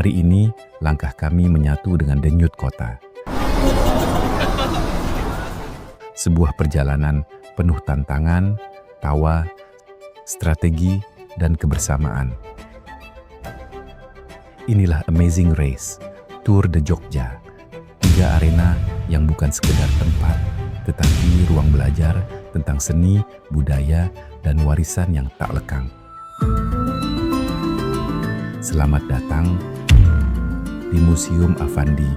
Hari ini, langkah kami menyatu dengan denyut kota. Sebuah perjalanan penuh tantangan, tawa, strategi, dan kebersamaan. Inilah Amazing Race, Tour de Jogja. 3 arena yang bukan sekedar tempat, tetapi ruang belajar tentang seni, budaya, dan warisan yang tak lekang. Selamat datang di Museum Affandi.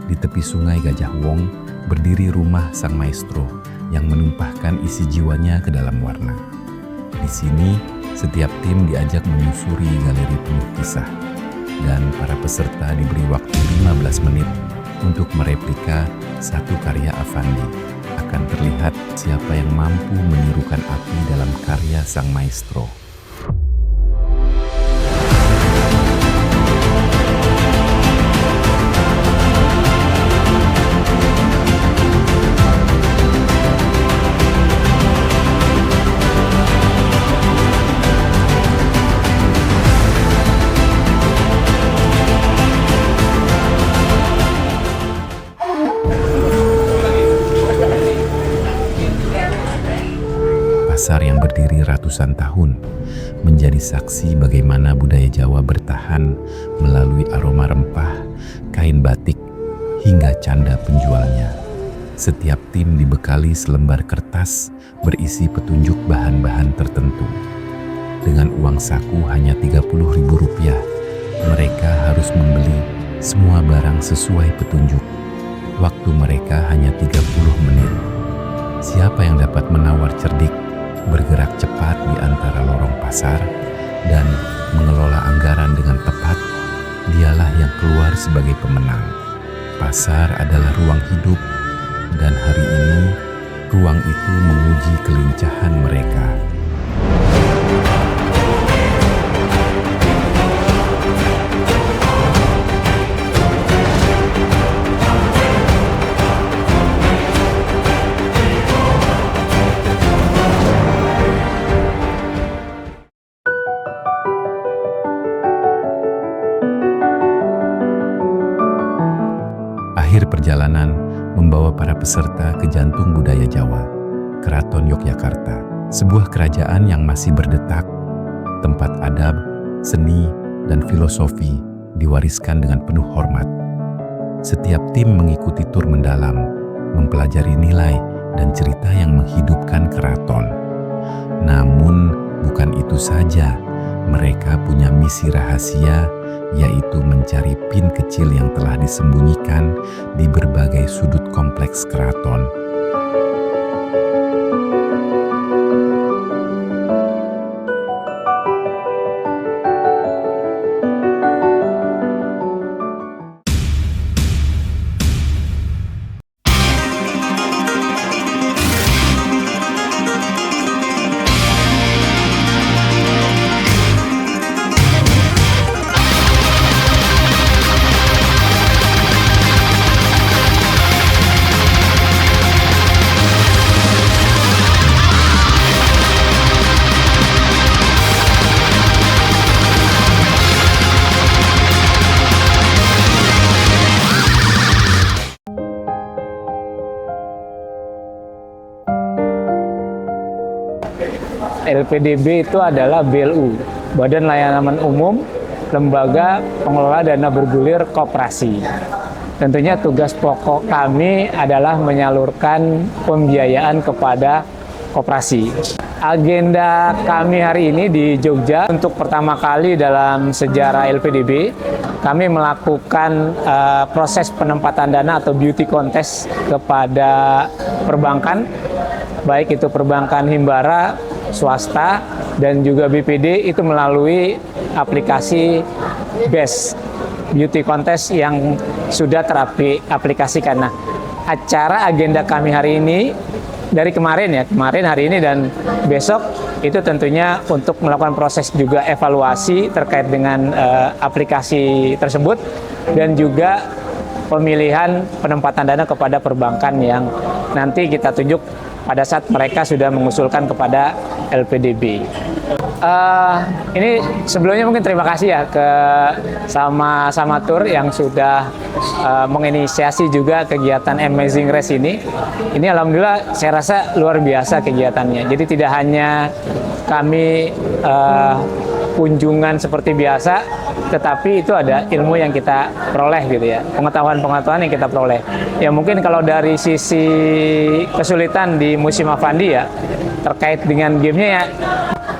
Di tepi sungai Gajah Wong berdiri rumah sang maestro yang menumpahkan isi jiwanya ke dalam warna. Di sini, setiap tim diajak menyusuri galeri penuh kisah, dan para peserta diberi waktu 15 menit untuk mereplika satu karya Affandi. Akan terlihat siapa yang mampu menirukan api dalam karya sang maestro. Pasar yang berdiri ratusan tahun menjadi saksi bagaimana budaya Jawa bertahan melalui aroma rempah, kain batik, hingga canda penjualnya. Setiap tim dibekali selembar kertas berisi petunjuk bahan-bahan tertentu. Dengan uang saku hanya Rp30.000, mereka harus membeli semua barang sesuai petunjuk. Waktu mereka hanya 30 menit. Siapa yang dapat menawar cerdik, bergerak cepat di antara lorong pasar, dan mengelola anggaran dengan tepat, dialah yang keluar sebagai pemenang. Pasar adalah ruang hidup, dan hari ini ruang itu menguji kelincahan mereka. Akhir perjalanan membawa para peserta ke jantung budaya Jawa, Keraton Yogyakarta. Sebuah kerajaan yang masih berdetak, tempat adab, seni, dan filosofi diwariskan dengan penuh hormat. Setiap tim mengikuti tur mendalam, mempelajari nilai dan cerita yang menghidupkan keraton. Namun, bukan itu saja. Mereka punya misi rahasia, yaitu mencari pin kecil yang telah disembunyikan di berbagai sudut kompleks keraton. LPDB itu adalah BLU, Badan Layanan Umum, Lembaga Pengelola Dana Bergulir Koperasi. Tentunya tugas pokok kami adalah menyalurkan pembiayaan kepada koperasi. Agenda kami hari ini di Jogja, untuk pertama kali dalam sejarah LPDB, kami melakukan proses penempatan dana atau beauty contest kepada perbankan, baik itu perbankan himbara, swasta, dan juga BPD, itu melalui aplikasi BES, Beauty Contest yang sudah teraplikasikan. Nah, acara agenda kami hari ini, dari kemarin hari ini dan besok, itu tentunya untuk melakukan proses juga evaluasi terkait dengan aplikasi tersebut, dan juga pemilihan penempatan dana kepada perbankan yang nanti kita tunjuk pada saat mereka sudah mengusulkan kepada LPDB. Ini sebelumnya mungkin terima kasih ya ke sama Tour yang sudah menginisiasi juga kegiatan Amazing Race ini. Ini alhamdulillah saya rasa luar biasa kegiatannya. Jadi tidak hanya kami kunjungan seperti biasa, tetapi itu ada ilmu yang kita peroleh gitu ya, pengetahuan-pengetahuan yang kita peroleh. Ya mungkin kalau dari sisi kesulitan di musim Avandi ya, terkait dengan gamenya ya,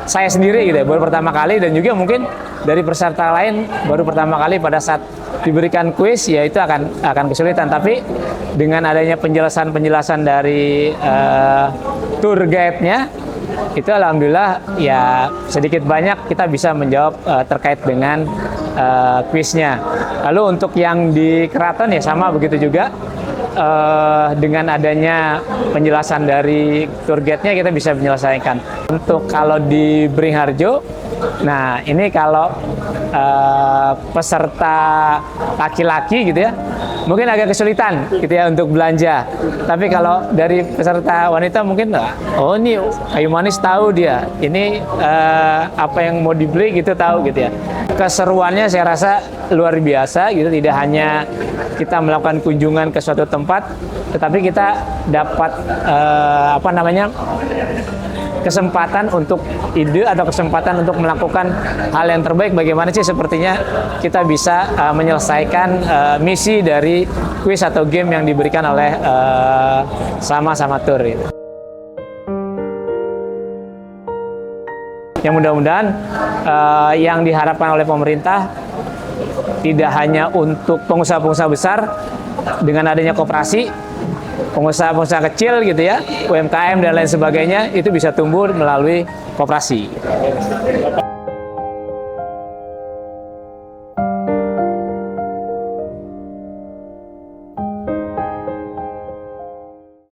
saya sendiri gitu ya, baru pertama kali, dan juga mungkin dari peserta lain baru pertama kali pada saat diberikan kuis ya itu akan kesulitan. Tapi dengan adanya penjelasan dari tour guide-nya itu alhamdulillah ya sedikit banyak kita bisa menjawab terkait dengan kuisnya. Lalu untuk yang di keraton ya sama begitu juga. Dengan adanya penjelasan dari tour guide-nya kita bisa menyelesaikan. Untuk kalau di Beringharjo, nah ini kalau peserta laki-laki gitu ya, mungkin agak kesulitan gitu ya untuk belanja. Tapi kalau dari peserta wanita mungkin oh ini kayu manis tahu dia, ini apa yang mau dibeli gitu tahu gitu ya. Keseruannya saya rasa luar biasa gitu, tidak hanya kita melakukan kunjungan ke suatu tempat, tetapi kita dapat kesempatan untuk ide atau kesempatan untuk melakukan hal yang terbaik. Bagaimana sih sepertinya kita bisa menyelesaikan misi dari kuis atau game yang diberikan oleh sama Tour gitu. Yang mudah-mudahan yang diharapkan oleh pemerintah tidak hanya untuk pengusaha-pengusaha besar dengan adanya koperasi, pengusaha-pengusaha kecil gitu ya, UMKM dan lain sebagainya itu bisa tumbuh melalui koperasi.